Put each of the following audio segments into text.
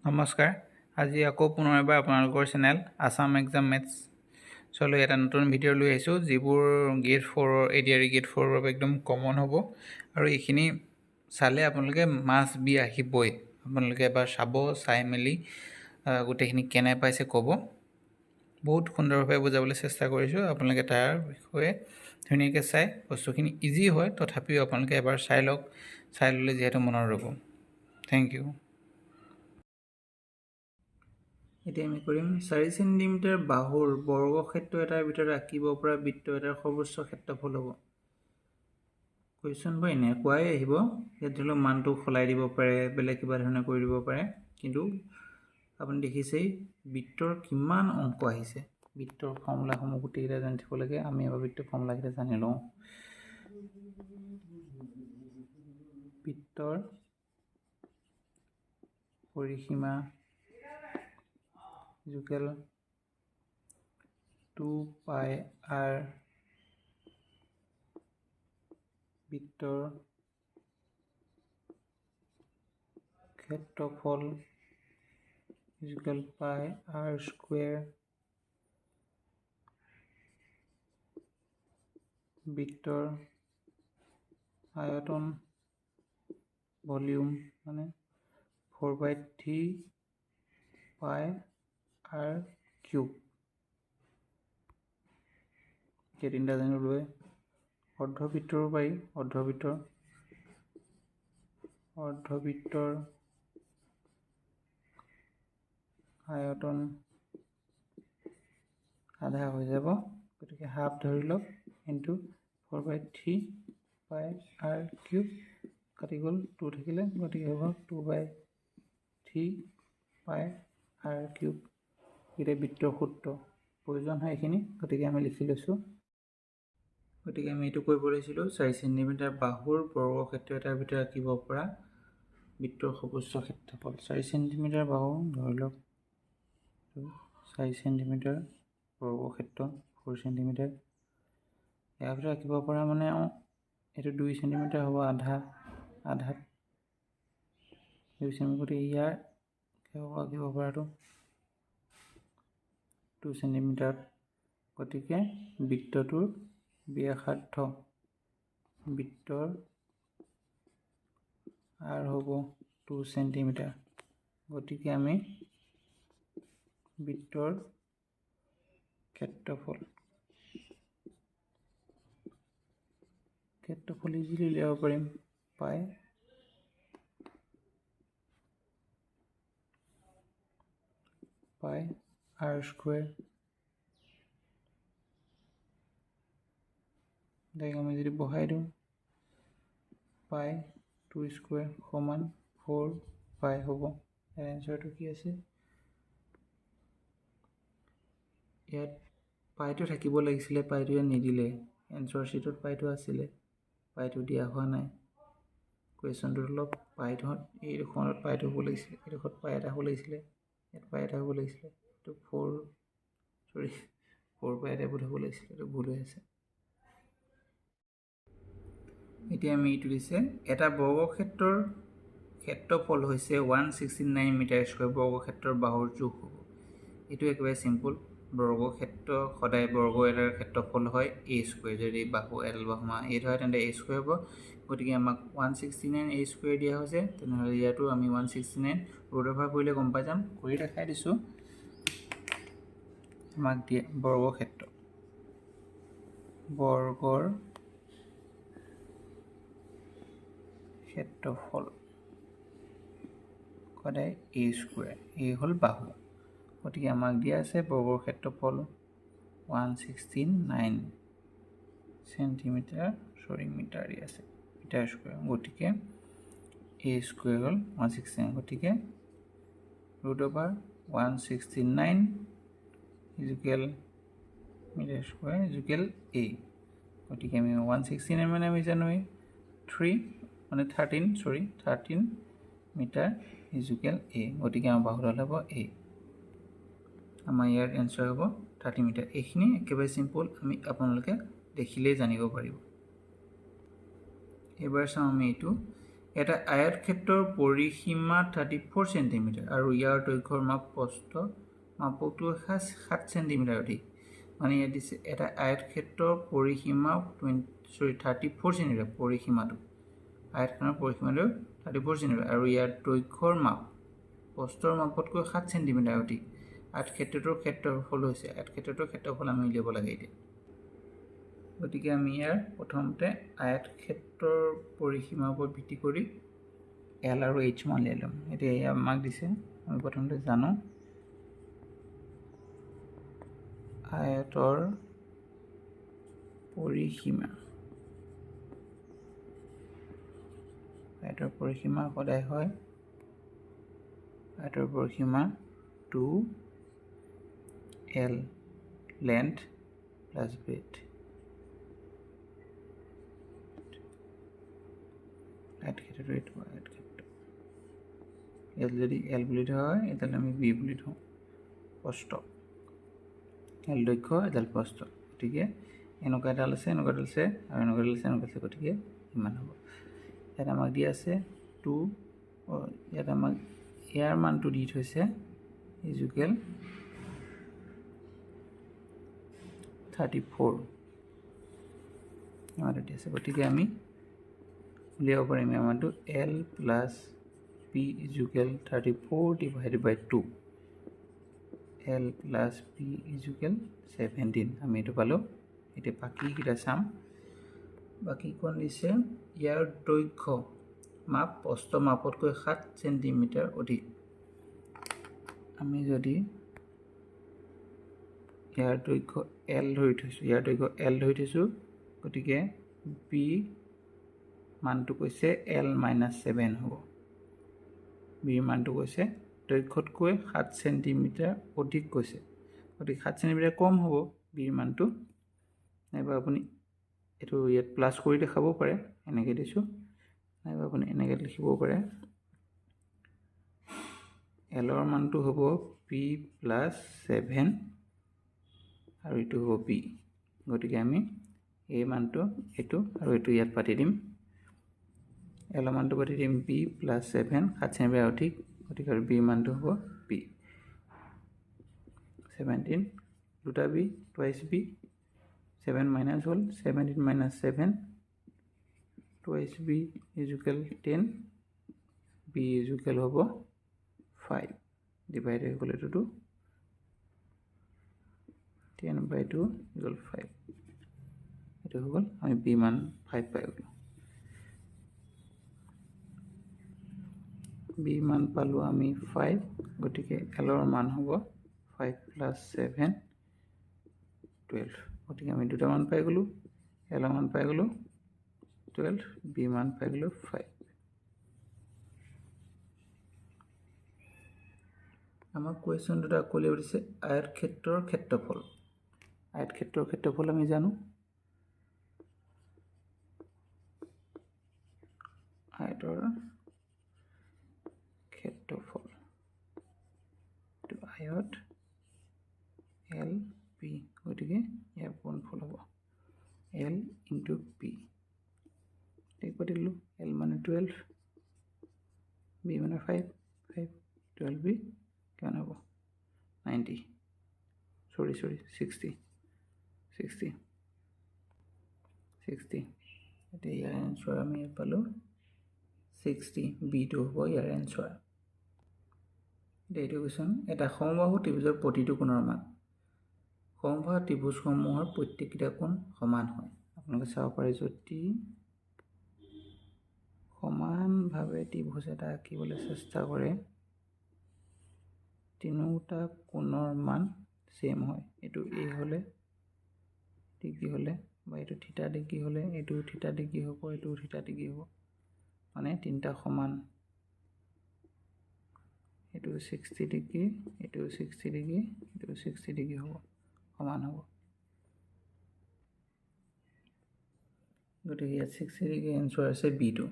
নমস্কাৰ। আজি আকৌ পুনৰ এবাৰ আপোনালোকৰ চেনেল আসাম এক্সাম মেথছ চলৈ এটা নতুন ভিডিঅ' লৈ আহিছোঁ, যিবোৰ গ্ৰেড 4 এডিআৰই গ্ৰেড 4ৰ বাবে একদম কমন হ'ব আৰু এইখিনি চালে আপোনালোকে মাষ্ট বি আহিবই। আপোনালোকে এবাৰ চাব, চাই মেলি গোটেইখিনি কেনে পাইছে ক'ব। বহুত সুন্দৰভাৱে বুজাবলৈ চেষ্টা কৰিছোঁ। আপোনালোকে তাৰ বিষয়ে ধুনীয়াকৈ চাই, বস্তুখিনি ইজি হয়, তথাপিও আপোনালোকে এবাৰ চাই লওক। চাই ল'লে যিহেতু মনত ৰ'ব। Thank you. এতিয়া আমি কৰিম 4 চেণ্টিমিটাৰ বাহুৰ বৰ্গক্ষেত্ৰ এটাৰ ভিতৰত আঁকিব পৰা বৃত্ত এটাৰ সৰ্বোচ্চ ক্ষেত্ৰফল হ'ব। কুৱেশ্যনবোৰ এনেকুৱাই আহিব। ইয়াত ধৰি লওক মানটো সলাই দিব পাৰে, বেলেগ কিবা ধৰণে কৰি দিব পাৰে, কিন্তু আপুনি দেখিছেই বৃত্তৰ কিমান অংক আহিছে। বৃত্তৰ ফৰ্মুলাসমূহ গোটেইকেইটা জানি থ'ব লাগে। আমি এবাৰ বৃত্তৰ ফৰ্মুলাকেইটা জানি লওঁ। বৃত্তৰ পৰিসীমা ইকুৱেল 2πr, বৃত্তৰ ক্ষেত্ৰফল ইকুৱেল πr², বৃত্তৰ আয়তন ভলিউম মানে 4/3πr³। তিনিটা জানিবলৈ অৰ্ধবৃত্তৰো পাৰি। অৰ্ধবৃত্তৰ আয়তন আধা হৈ যাব, গতিকে হাফ ধৰি লওক, ইনটু 4/3πr³ কাটি গ'ল, 2 থাকিলে, গতিকে হ'ব 2/3πr³। এতিয়া বৃত্তৰ সূত্ৰ প্ৰয়োজন হয় এইখিনি, গতিকে আমি লিখি লৈছোঁ। গতিকে আমি এইটো কৰিব লৈছিলোঁ 4 চেণ্টিমিটাৰ বাহুৰ বৰ্গক্ষেত্ৰ এটাৰ ভিতৰত আঁকিব পৰা বৃত্তৰ সৰ্বোচ্চ ক্ষেত্ৰফল। 4 চেণ্টিমিটাৰ বাহু ধৰি লওক 4 চেণ্টিমিটাৰ বৰ্গক্ষেত্ৰ 4 চেণ্টিমিটাৰ। ইয়াৰ ভিতৰত আঁকিব পৰা মানে এইটো 2 চেণ্টিমিটাৰ হ'ব, আধাত 2 চেণ্টিমিটাৰ, গতিকে ইয়াৰ আঁকিব পৰাটো 2 চেণ্টিমিটাৰ। গতিকে বৃত্তটোৰ ব্যাসাৰ্ধ, বৃত্তৰ আৰ হ'ব 2 চেণ্টিমিটাৰ। গতিকে আমি বৃত্তৰ ক্ষেত্ৰফল ইজিলি উলিয়াব পাৰিম। πr², আমি যদি বহাই দিওঁ π² সমান 4π হ'ব। ইয়াৰ এনচাৰটো কি আছে? ইয়াত পাইটো থাকিব লাগিছিলে, পাইটো ইয়াত নিদিলে। এনচাৰ শ্বিটত পাইটো আছিলে, পাইটো দিয়া হোৱা নাই। কুৱেশ্যনটোত অলপ পাইটো এইডোখৰত পাইটো হ'ব লাগিছিলে, এইডোখৰত পাই এটা হ'ব লাগিছিলে, ইয়াত পাই এটা হ'ব লাগিছিলে, এইটো 4π এটা বোধ হ'ব লাগিছিলে, এইটো ভুল হৈ আছে। এতিয়া আমি এইটো দিছে এটা বৰ্গক্ষেত্ৰৰ ক্ষেত্ৰফল হৈছে 169 মিটাৰ²। বৰ্গক্ষেত্ৰৰ বাহুৰ জোখ হ'ব। এইটো একেবাৰে চিম্পুল। বৰ্গক্ষেত্ৰ সদায় বৰ্গ এটাৰ ক্ষেত্ৰফল হয় a²। যদি বাহু এডাল বাহু a হয় তেন্তে a² হ'ব। গতিকে আমাক 169 a² দিয়া হৈছে, তেনেহ'লে ইয়াতো আমি 169 ৰুট অভাৰ কৰিলে গম পাই যাম। কৰি দেখাই দিছোঁ। আমাক দিয়ে বৰ্গৰ ক্ষেত্ৰফল সদায় a²। a হ'ল বাহু, গতিকে আমাক দিয়া আছে বৰ্গৰ ক্ষেত্ৰফল 169 মিটাৰ দিয়া আছে, মিটাৰ²। গতিকে a² হ'ল 169, গতিকে root over 169 equal metre equal a। গতিকে আমি 169 মানে আমি জানো 13 মিটাৰ ইকুৱেল a। গতিকে আমাৰ বাহুডাল হ'ব a। আমাৰ ইয়াৰ এনচাৰ হ'ব 30 মিটাৰ। এইখিনি একেবাৰে চিম্পল, আপোনালোকে দেখিলেই জানিব পাৰিব। এইবাৰ চাওঁ আমি এইটো এটা আয়তক্ষেত্ৰৰ পৰিসীমা 34 সেন্টিমিটাৰ আৰু ইয়াৰ দৈৰ্ঘ্যৰ মাপ প্ৰস্থ মাপটো 7 সেন্টিমিটাৰ অধিক। মানে ইয়াত দিছে এটা আয়তক্ষেত্ৰৰ পৰিসীমা 34 সেন্টিমিটাৰ, পৰিসীমাটো আয়তখনৰ পৰিসীমাটো 34 সেন্টিমিটাৰ আৰু ইয়াৰ দৈৰ্ঘ্যৰ মাপ প্ৰস্থৰ মাপতকৈ 7 সেন্টিমিটাৰ অধিক। আয়তক্ষেত্ৰটোৰ ক্ষেত্ৰফল হৈছে, আয়তক্ষেত্ৰটোৰ ক্ষেত্ৰফল আমি উলিয়াব লাগে এতিয়া। গতিকে আমি ইয়াৰ প্ৰথমতে আয়তক্ষেত্ৰৰ পৰিসীমাৰ ওপৰত ভিত্তি কৰি এল আৰু এইচ মান উলিয়াই ল'ম। এতিয়া এয়া আমাক দিছে, আমি প্ৰথমতে জানো আয়তৰ পৰিসীমা। আয়তৰ পৰিসীমা সদায় হয় আয়তৰ পৰিসীমা 2L লেন্থ প্লাছ ব্ৰেথ। আয়তক্ষেত্ৰটো এইটো আয়তক্ষেত্ৰ। ইয়াত যদি এল বুলি ধৰা হয়, এডাল আমি বি বুলি ধৰোঁ। প্ৰস্থ এল দৈৰ্ঘ্য, এডাল প্ৰস্থ। গতিকে এনেকুৱা এডাল আছে, এনেকুৱা এডাল আছে আৰু এনেকুৱা এডাল আছে, এনেকুৱা আছে। গতিকে ইমান হ'ব। ইয়াত আমাক দিয়া আছে 2, ইয়াত আমাক ইয়াৰ মানটো দি থৈছে ইজুকেল 34 আমাৰটো দি আছে। গতিকে আমি উলিয়াব পাৰিম ইয়াৰ মানটো L plus P equal 34 divided by 2। L plus P equal 17 আমি এইটো পালোঁ। এতিয়া বাকীকেইটা চাম। বাকী কোন দিছে ইয়াৰ দৈৰ্ঘ্য মাপ প্ৰস্থ মাপতকৈ 7 সেন্টিমিটাৰ অধিক। আমি যদি ইয়াৰ দৈৰ্ঘ্য এল ধৰি থৈছোঁ, ইয়াৰ দৈৰ্ঘ্য এল ধৰি থৈছোঁ, গতিকে বি মানটো কৈছে এল মাইনাছ 7 হ'ব। বিৰ মানটো কৈছে দৈৰ্ঘ্যতকৈ 7 সেন্টিমিটাৰ অধিক কৈছে, গতিকে 7 সেন্টিমিটাৰ কম হ'ব বিৰ মানটো। নাইবা আপুনি এইটো ইয়াত প্লাছ কৰি দেখাব পাৰে, এনেকৈ দিছোঁ, নাইবা আপুনি এনেকৈ লিখিবও পাৰে। এলৰ মানটো হ'ব পি প্লাছ 7 আৰু এইটো হ'ব পি। গতিকে আমি এই মানটো এইটো আৰু এইটো ইয়াত পাতি দিম। এলৰ মানটো পাতি দিম পি প্লাছ 7, 7 সেন্টিমিটাৰ অধিক, গতিকে আৰু বিৰ মানটো হ'ব পি 17, দুটা বি টুৱাইছ বি, 7 মাইনাছ হ'ল 17 minus 7 twice b equal 10, b equal হ'ব 5 ডিভাইড হৈ গ'ল এইটোতো 10/2 ইকুৱেল 5। এইটো হৈ গ'ল, আমি বি মান 5 পাই গ'লোঁ। বি মান পালোঁ আমি 5, গতিকে এলৰ মান হ'ব 5 প্লাছ 7 12। গতিকে আমি দুটা মান পাই গ'লোঁ, এলৰ মান পাই গ'লোঁ 12, বি মান পাই গ'লোঁ 5। আমাক কুৱেশ্যনটোত আকৌ উলিয়াব দিছে আয়তক্ষেত্ৰৰ ক্ষেত্ৰফল। আয়তক্ষেত্ৰৰ ক্ষেত্ৰফল আমি জানো আয়তৰ ক্ষেত্ৰফল আয়ত এল পি, গতিকে ইয়াৰ গুণফল হ'ব এল ইনটু পি। ঠিক পাতি দিলোঁ। এল মানে 12, বি মানে 5, 12 বি কিমান হ'ব 90, 60। এতিয়া ইয়াৰ এনচাৰ আমি পালোঁ 60, বিটো হ'ব ইয়াৰ এনচাৰ। এতিয়া এইটো কুৱেশ্যন, এটা সমবাহু ত্ৰিভুজৰ প্ৰতিটো কোণৰ মান। সমবাহু ত্ৰিভুজসমূহৰ প্ৰত্যেককেইটা কোণ সমান হয়। আপোনালোকে চাব পাৰে, যদি সমানভাৱে ত্ৰিভুজ এটা আঁকিবলৈ চেষ্টা কৰে, তিনিওটা কোণৰ মান ছেম হয়। এইটো এ হ'লে ডিগ্ৰী হ'লে, বা এইটো থিতা ডিগ্ৰী হ'লে এইটো থিতা ডিগ্ৰী হ'ব, এইটো থিতা ডিগ্ৰী হ'ব, মানে তিনিটা সমান। এইটো 60 ডিগ্ৰী, এইটো 60 ডিগ্ৰী, এইটো 60 ডিগ্ৰী হ'ব, সমান হ'ব। গতিকে ইয়াত 60 ডিগ্ৰী এনচাৰ আছে বিটো।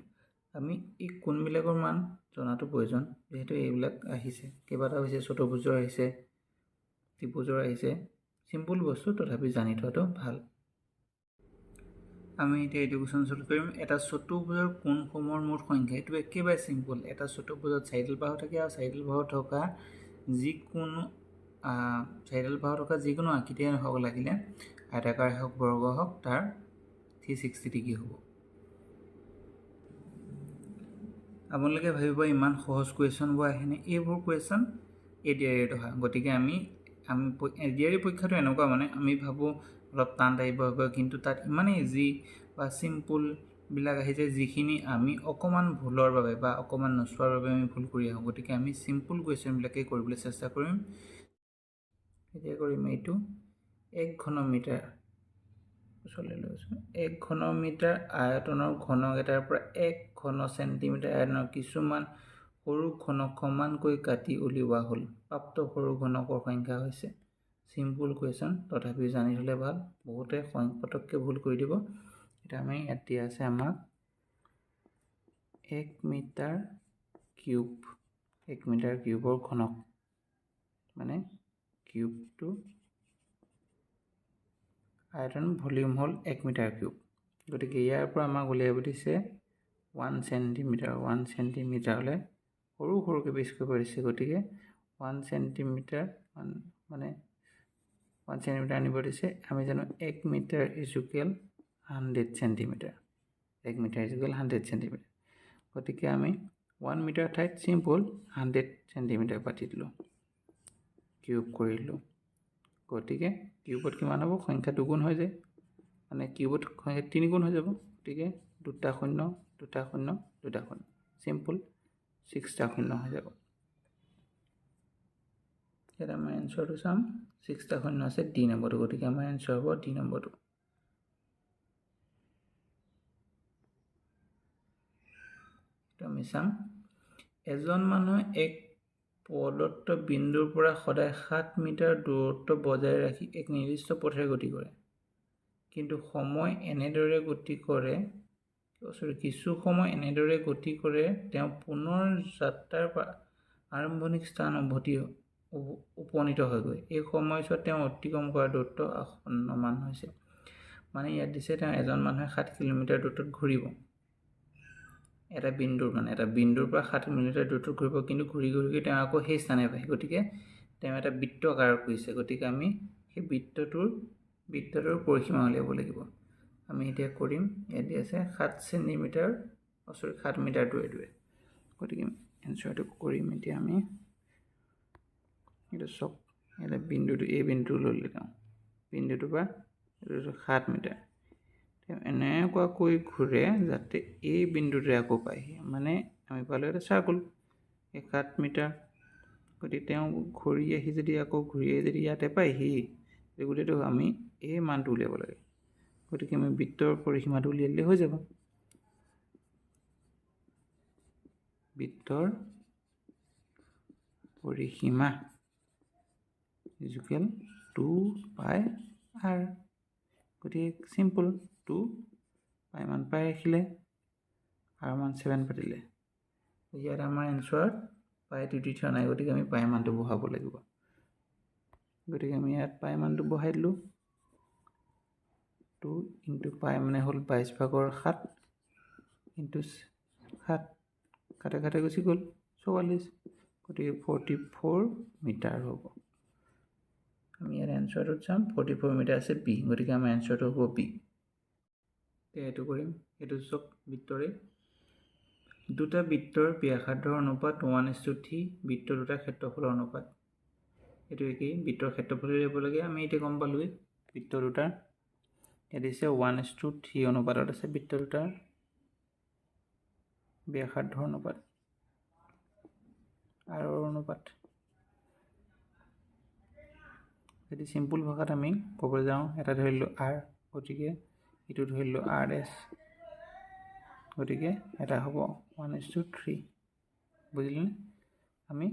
আমি এই কোণবিলাকৰ মান জনাটো প্ৰয়োজন, যিহেতু এইবিলাক আহিছে, কেইবাটাও আহিছে, চতুৰ্ভুজৰ আহিছে, ত্ৰিভুজৰ আহিছে, চিম্পুল বস্তু, তথাপি জানি থোৱাটো ভাল। আমি এতিয়া এইটো কুৱেশ্যন সলভ কৰিম এটা চতুৰ্ভুজৰ কোণসমূহৰ মুঠ সংখ্যা এইটো একেবাৰে সিম্পল এটা চতুৰ্ভুজত চাৰিডাল বাহু থাকে আৰু চাৰিডাল বাহু থকা যিকোনো আকৃতিয়ে হওক লাগিলে আয়তাকাৰ হওক বৰ্গ হওক তাৰ 360 ডিগ্ৰী হ'ব আপোনালোকে ভাবিব ইমান সহজ কুৱেশ্যনবোৰ আহেনে এইবোৰ কুৱেশ্যন এডিআৰইত হয় গতিকে আমি এডিআৰই পৰীক্ষাটো এনেকুৱা মানে আমি ভাবোঁ অলপ টান টাইপ হ'ব কিন্তু তাত ইমানেই ইজি বা চিম্পল বিলাক আহি যায় যিখিনি আমি অকণমান ভুলৰ বাবে বা অকণমান নচোৱাৰ বাবে আমি ভুল কৰি আহোঁ গতিকে আমি চিম্পল কুৱেশ্যনবিলাকেই কৰিবলৈ চেষ্টা কৰিম এতিয়া কৰিম এইটো 1 ঘনমিটাৰ 1 ঘনমিটাৰ আয়তনৰ ঘনকেইটাৰ পৰা 1 ঘন চেণ্টিমিটাৰ আয়তনৰ কিছুমান সৰু ঘনক সমানকৈ কাটি উলিওৱা হ'ল প্ৰাপ্ত সৰু ঘনকৰ সংখ্যা হৈছে সিম্পল কুৱেশ্যন তথাপি জানি থ'লে ভাল বহুতে পটককৈ ভুল কৰি দিব এটা আমি ইয়াত দিয়া আছে আমাক 1 মিটাৰ কিউবৰ ঘনক মানে কিউবটো আয়তন ভলিউম হ'ল 1 মিটাৰ কিউব গতিকে ইয়াৰ পৰা আমাক উলিয়াব দিছে 1 চেণ্টিমিটাৰ হ'লে সৰুকৈ বেছ কৰিব দিছে গতিকে 1 চেণ্টিমিটাৰ মানে 1 চেণ্টিমিটাৰ আনিব দিছে আমি জানো 1 metre equal 100 centimetre 1 metre equal 100 centimetre গতিকে আমি 1 মিটাৰ ঠাইত চিম্পল 100 চেণ্টিমিটাৰ পাতি দিলোঁ কিউব কৰিলোঁ গতিকে কিউবত কিমান হ'ব সংখ্যা দুগুণ হৈ যায় মানে কিউবত সংখ্যা 3 গুণ হৈ যাব গতিকে 2টা শূন্য চিম্পল 6টা শূন্য হৈ যাব ইয়াত আমাৰ এনচাৰটো চাম 6টা শূন্য আছে ডি নম্বৰটো গতিকে আমাৰ এনচাৰ হ'ব ডি নম্বৰটো আমি চাম এজন মানুহে এক প্ৰদত্ত বিন্দুৰ পৰা সদায় 7 মিটাৰ দূৰত্ব বজাই ৰাখি এক নিৰ্দিষ্ট পথেৰে গতি কৰে কিন্তু কিছু সময় এনেদৰে গতি কৰে তেওঁ পুনৰ যাত্ৰাৰ আৰম্ভণিক স্থান উপনীত হয়গৈ এই সময়ছোৱাত তেওঁ অতিক্ৰম কৰা দূৰত্ব আসন্নমান হৈছে মানে ইয়াত দিছে তেওঁ এজন মানুহে 7 কিলোমিটাৰ দূৰত্বত ঘূৰিব এটা বিন্দুৰ পৰা 7 মিটাৰ দূৰত্বত ঘূৰিব কিন্তু ঘূৰি তেওঁ আকৌ সেই স্থানে পায় গতিকে তেওঁ এটা বৃত্ত আকাৰ কৰিছে গতিকে আমি সেই বৃত্তটোৰ পৰিসীমা উলিয়াব লাগিব আমি এতিয়া কৰিম ইয়াত দি আছে 7 মিটাৰ দূৰে গতিকে এনচাৰটো কৰিম এতিয়া আমি এইটো চক এটা এই বিন্দুটো লৈ লওঁ বিন্দুটোৰ পৰা 7 মিটাৰ তেওঁ এনেকুৱাকৈ ঘূৰে যাতে এই বিন্দুটোৰে আকৌ পায়হি মানে আমি পালোঁ এটা চাৰ্কুল এই 7 মিটাৰ গতিকে তেওঁ ঘূৰি আহি যদি ইয়াতে পায়হি গোটেইটো আমি এই মানটো উলিয়াব লাগে গতিকে আমি বৃত্তৰ পৰিসীমাটো উলিয়াই দিলে হৈ যাব বৃত্তৰ পৰিসীমা ইকুৱেল 2πr গতিকে চিম্পল 2 পাই মান পাই ৰাখিলে আৰু মান 7 পাতিলে ইয়াত আমাৰ এনচাৰত পাইটো দি থোৱা নাই গতিকে আমি পাই মানটো বহাব লাগিব গতিকে আমি ইয়াত পাই মানটো বহাই দিলোঁ 2 ইনটু পাই মানে হ'ল 22/7 ইনটু 7 কাটে গুচি গ'ল 44 গতিকে 44 মিটাৰ হ'ব আমি ইয়াত এনচাৰটোত চাম 44 মিটাৰ আছে বি গতিকে আমাৰ এনচাৰটো হ'ব বি এতিয়া এইটো কৰিম এইটো চক বৃত্তৰে দুটা বৃত্তৰ ব্যাসাৰ্ধৰ অনুপাত 1:3 বৃত্ত দুটা ক্ষেত্ৰফলৰ অনুপাত এইটো একেই বৃত্তৰ ক্ষেত্ৰফল উলিয়াব লাগে আমি এতিয়া গম পালোঁৱেই বৃত্ত দুটাৰ ইয়াত দিছে 1:3 অনুপাতত আছে বৃত্ত দুটাৰ ব্যাসাৰ্ধৰ অনুপাত আৰু অনুপাত যদি চিম্পল ভাষাত আমি ক'ব যাওঁ এটা ধৰিলোঁ আৰ গতিকে এইটো ধৰিলোঁ RS গতিকে এটা হ'ব 1:3 বুজিলেনে আমি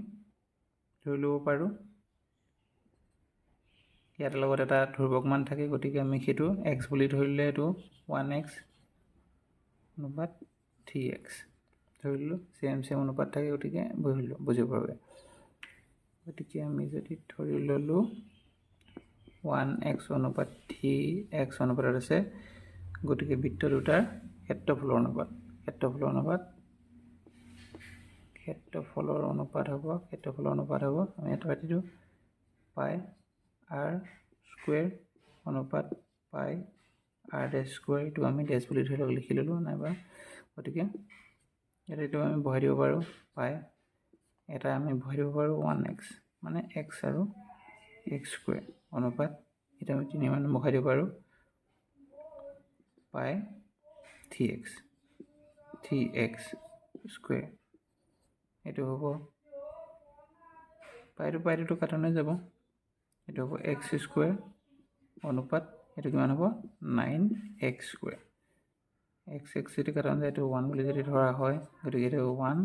ধৰি ল'ব পাৰোঁ ইয়াৰ লগত এটা ধ্ৰুৱক মান থাকে গতিকে আমি সেইটো x বুলি ধৰিলে এইটো 1x অনুপাত 3x ধৰিলোঁ চেম অনুপাত থাকে গতিকে বুজিব বাবে গতিকে আমি যদি ধৰি ল'লোঁ 1x অনুপাত 3x অনুপাতত আছে গতিকে বৃত্ত দুটাৰ ক্ষেত্ৰফলৰ অনুপাত হ'ব আমি এটা পাতিলোঁ পাই আৰ স্কুৱেৰ অনুপাত পাই আৰ ডেছ স্কুৱেৰ, এইটো আমি ডেছ বুলি ধৰি লওক লিখি ল'লোঁ নাইবা। গতিকে এইটো আমি বহাই দিব পাৰোঁ পাই, এটা আমি বহাই দিব পাৰোঁ 1x মানে x আৰু x স্কুৱেৰ অনুপাত, এটা আমি 3 মান বহাই দিব পাৰোঁ পাই 3x স্কুৱেৰ, এইটো হ'ব পাইটো কাটনে যাব, এইটো হ'ব x স্কুৱেৰ অনুপাত এইটো কিমান হ'ব 9x স্কুৱেৰ, x যদি কাটন যায় এইটো 1 বুলি যদি ধৰা হয়, গতিকে এইটো 1:9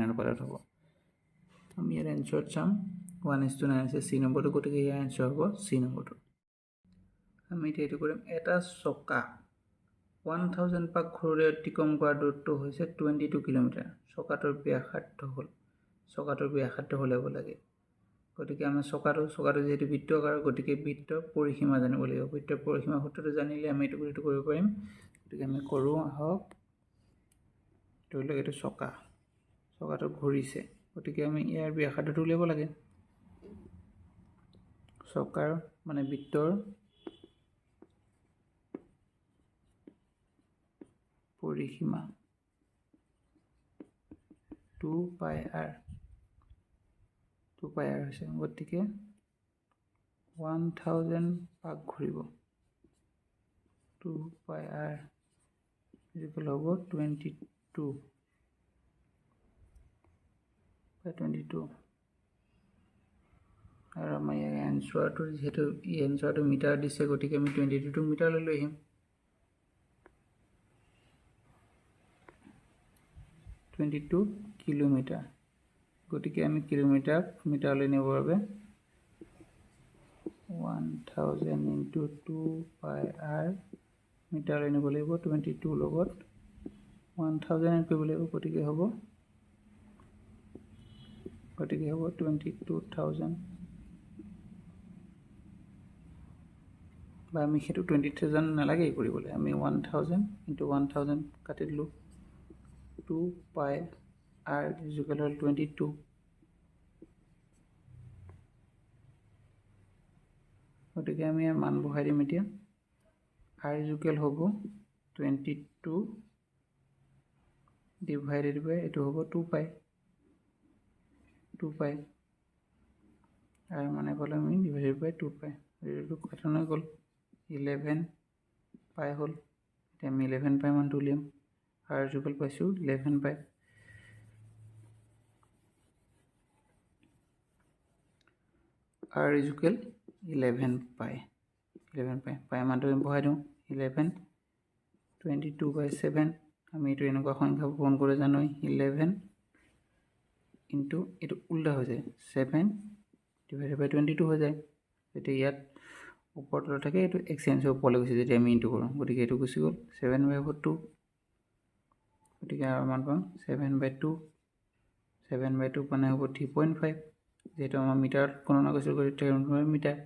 অনুপাতত হ'ব। আমি ইয়াৰ এনচাৰত চাম 1:9 আছে চি নম্বৰটো, গতিকে ইয়াৰ এনচাৰ হ'ব চি নম্বৰটো। আমি এতিয়া এইটো কৰিম, এটা চকা 1000 পাক ঘূৰোতে অতিক্ৰম কৰা দূৰত্ব হৈছে 22 কিলোমিটাৰ, চকাটোৰ ব্যাসাৰ্ধ উলিয়াব লাগে। গতিকে আমি চকাটো যিহেতু বৃত্তাকাৰ, গতিকে বৃত্তৰ পৰিসীমা জানিব লাগিব। বৃত্তৰ পৰিসীমা সূত্ৰটো জানিলে আমি এইটো কৰিব পাৰিম। গতিকে আমি কৰোঁ আহক, ধৰি লওক এইটো চকাটো ঘূৰিছে, গতিকে আমি ইয়াৰ ব্যাসাৰ্ধটো উলিয়াব লাগে। চকাৰ মানে বৃত্তৰ পৰিসীমা 2πr হৈছে, গতিকে 1000 পাক ঘূৰিব, 2πr হ'ব 22 আৰু আমাৰ ইয়াৰ এনচাৰটো যিহেতু এনচাৰটো মিটাৰ দিছে, গতিকে আমি 22 মিটাৰলৈ লৈ আহিম। 22 কিলোমিটাৰ, গতিকে আমি মিটাৰলৈ নিবৰ বাবে 1000 × 2πr মিটাৰলৈ নিব লাগিব, 22 লগত 1000 এড কৰিব লাগিব, গতিকে হ'ব 22,000, বা আমি সেইটো 20,000 নালাগেই কৰিবলৈ, আমি 1000 × 1000 কাটি দিলোঁ, 2πr = 22, গতিকে আমি ইয়াৰ মান বহাই দিম এতিয়া। r হ'ব 22 ডিভাইডেড বাই এইটো হ'ব 2π, আৰু মানে ক'লে আমি ডিভাইডেড বাই 2π, এইটো কাটন হৈ গ'ল, 11 পাই হ'ল। এতিয়া আমি 11 পাই মানটো উলিয়াম, r পাইছোঁ 11 পাই, r 11 পাই পাই মানটো আমি বহাই দিওঁ 11, 22/7, আমি এইটো এনেকুৱা সংখ্যা পূৰণ কৰি জানো 11 ইনটু এইটো উল্টা হৈ যায় 7 ডিভাইডেড বাই 22 হৈ যায়। যেতিয়া ইয়াত ওপৰ তলত থাকে এইটো এক্সচেঞ্জ ওপৰলৈ গুচি যায়, যেতিয়া আমি ইনটু কৰোঁ, গতিকে এইটো গুচি গ'ল 7/2, গতিকে আৰু মান পাম 7/2 মানে হ'ব 3.5, যিহেতু আমাৰ মিটাৰত গণনা কৰিছোঁ, গতিকে মিটাৰ,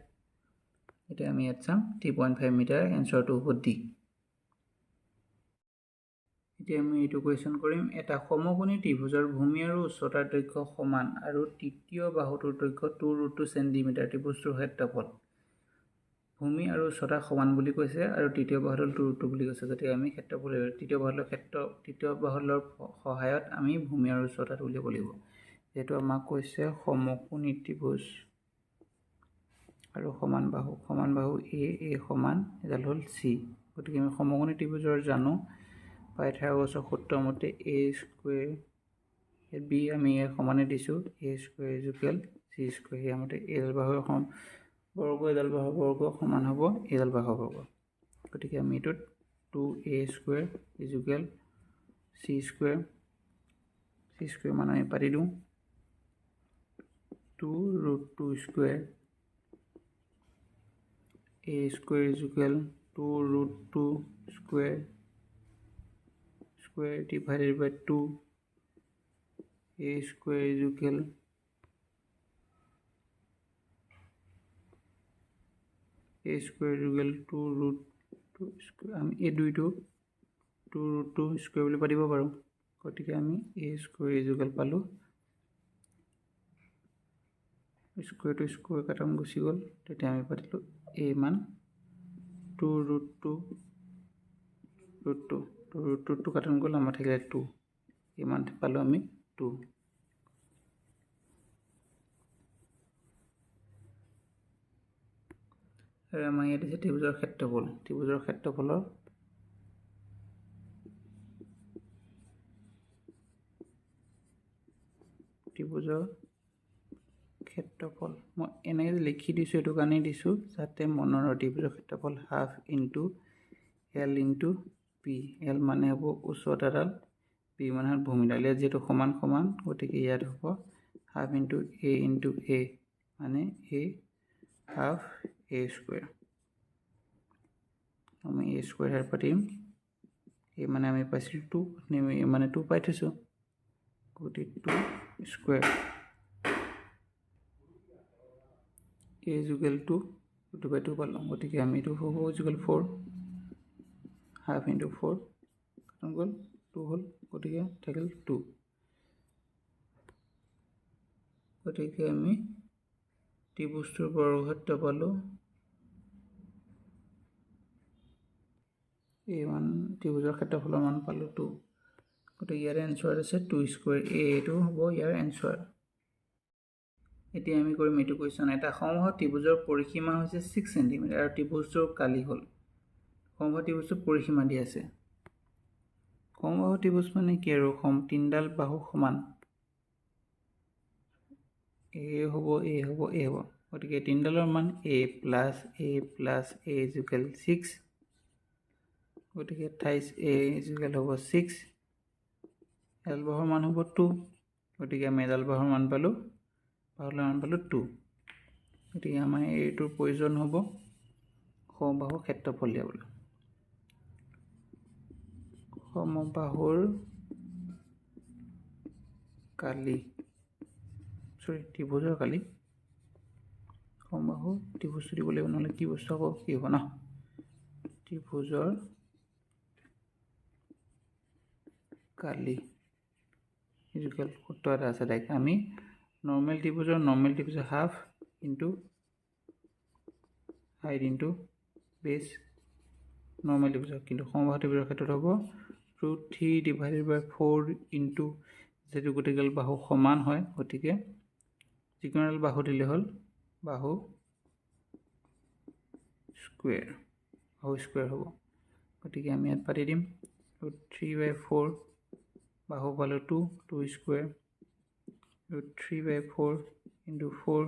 এতিয়া আমি ইয়াত চাম 3.5 মিটাৰ, এনচাৰটো হ'ব ডি। এতিয়া আমি এইটো কুৱেশ্যন কৰিম, এটা সমকোণী ত্ৰিভুজৰ ভূমি আৰু উচ্চতাৰ দৈৰ্ঘ্য সমান আৰু তৃতীয় বাহুটোৰ দৈৰ্ঘ্য 2√2 চেণ্টিমিটাৰ, ত্ৰিভুজটোৰ ক্ষেত্ৰফল। ভূমি আৰু উচ্চতা সমান বুলি কৈছে আৰু তৃতীয় বাহুটো 2√2 বুলি কৈছে, গতিকে আমি ক্ষেত্ৰফল তৃতীয় বাহুৰ সহায়ত আমি ভূমি আৰু উচ্চতাটো উলিয়াব লাগিব। যিহেতু আমাক কৈছে সমকোণী ত্ৰিভুজ আৰু সমান বাহু এ সমান এডাল হ'ল চি, গতিকে আমি সমকোণী ত্ৰিভুজৰ জানো পাইথাগোৰাছৰ সূত্ৰ মতে a স্কুৱেৰ বি আমি ইয়াৰ সমানে দিছোঁ a স্কুৱেৰ = c স্কুৱেৰ, ইয়াৰ মতে এডাল বাহুৰ বৰ্গ এডাল বাহুৰ বৰ্গ সমান হ'ব এডাল বাহুৰ বৰ্গ, গতিকে আমি এইটোত 2a স্কুৱেৰ = c স্কুৱেৰ মান আমি পাতি দিওঁ 2√2 square, a square = 2√2 square divided by 2, a square = 2√2 square divided by 2, a square = 2√2 square divided by 2, a square = 2√2 square divided by 2, a square = 2√2 square divided by 2, a square = 2√2 square divided by 2, a square equal to root 2 square আমি এই দুইটো 2 root 2 square বুলি পাতিব পাৰোঁ গতিকে আমি a square equal পালোঁ square two square carton গুচি গ'ল তেতিয়া আমি পাতিলোঁ a মান 2 ৰুট 2 ৰুট 2 কাটন গ'ল আমাৰ থাকিলে 2 a মান পালোঁ আমি 2 আৰু আমাৰ ইয়াত আছে ত্ৰিভুজৰ ক্ষেত্ৰফল ত্ৰিভুজৰ ক্ষেত্ৰফলৰ মই এনেকৈ লিখি দিছোঁ এইটো কাৰণে দিছোঁ যাতে মনৰ ত্ৰিভুজৰ ক্ষেত্ৰফল half into L into P L মানে হ'ব উচ্চতাডাল পি মানে হ'ল ভূমিডাল ইয়াত যিহেতু সমান সমান গতিকে ইয়াত হ'ব হাফ ইনটু এ মানে এ হাফ এ স্কুৱেৰ আমি এ স্কুৱেৰ হেৰ পাতিম এই মানে আমি পাইছিলোঁ 2 মানে 2 পাই থৈছোঁ গতিকে 2 স্কুৱেৰ a ইকুৱেল টু 2/2 পালোঁ গতিকে আমি এইটো হ'ব ইকুৱেল 4 হাফ ইনটু 4 কাটন গ'ল 2 হ'ল গতিকে থাকিল 2 গতিকে আমি ত্ৰিভুজটোৰ বৰ্গক্ষেত্ৰ পালোঁ মান ত্ৰিভুজৰ ক্ষেত্ৰফলৰ মান পালোঁ 2 গতিকে ইয়াৰ এনচাৰ আছে 2 স্কুৱেৰ এইটো হ'ব ইয়াৰ এনচাৰ এতিয়া আমি কৰিম এইটো কুৱেশ্যন এটা সমবাহু ত্ৰিভুজৰ পৰিসীমা হৈছে 6 সেন্টিমিটাৰ আৰু ত্ৰিভুজটোৰ কালি হ'ল সমবাহু ত্ৰিভুজৰ পৰিসীমা দি আছে সমবাহু ত্ৰিভুজ মানে কি আৰু তিনিডাল বাহু সমান a হ'ব গতিকে তিনিডালৰ মান a প্লাছ a ইকুৱেল 6 গতিকে 28 a ইকুৱেল হ'ব 6 এডাল বাহুৰ মান হ'ব 2 গতিকে আমি এডাল বাহুৰ মান পালোঁ 2 গতিকে আমাৰ এইটোৰ প্ৰয়োজন হ'ব সমবাহুৰ ক্ষেত্ৰফল দিবলৈ সমবাহুৰ কালি ত্ৰিভুজৰ কালি সমবাহু ত্ৰিভুজটো দিব লাগিব নহ'লে কি বস্তু হ'ব কি হ'ব ন ত্ৰিভুজৰ কালি ইকুৱেল সূত্ৰ এটা আছে তাইক আমি নৰ্মেল ত্ৰিভুজৰ half into height into base normal ত্ৰিভুজৰ কিন্তু সমবাহু ত্ৰিভুজৰ ক্ষেত্ৰত হ'ব √3 ডিভাইডেড বাই 4 ইনটু যেহেতু গোটেইডাল বাহু সমান হয় গতিকে যিকোনো এডাল বাহু দিলে হ'ল বাহু স্কুৱেৰ হ'ব গতিকে আমি ইয়াত পাতি দিম √3/4 বাহু পালোঁ 2 স্কুৱেৰ √3/4 ইনটু 4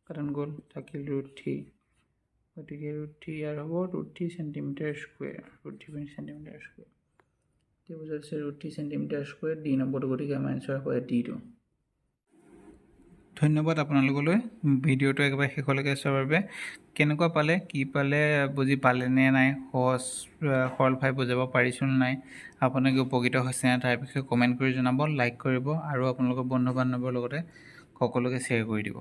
কাটন গ'ল থাকিল √3 গতিকে √3 ইয়াৰ হ'ব √3 সেন্টিমিটাৰ স্কুৱেৰ ত্ৰিভুজৰ আছে √3 সেন্টিমিটাৰ স্কুৱেৰ D নম্বৰটো গতিকে আমাৰ এনচাৰ হ'ব Dটো ধন্যবাদ আপোনালোকলৈ ভিডিঅ'টো একেবাৰে শেষলৈকে চোৱাৰ বাবে কেনেকুৱা পালে কি পালে বুজি পালে নে নাই সৰলভাৱে বুজাব পাৰিছোঁ নে নাই আপোনালোকে উপকৃত হৈছে নে তাৰ বিষয়ে কমেণ্ট কৰি জনাব লাইক কৰিব আৰু আপোনালোকৰ বন্ধু বান্ধৱৰ লগতে সকলোকে শ্বেয়াৰ কৰি দিব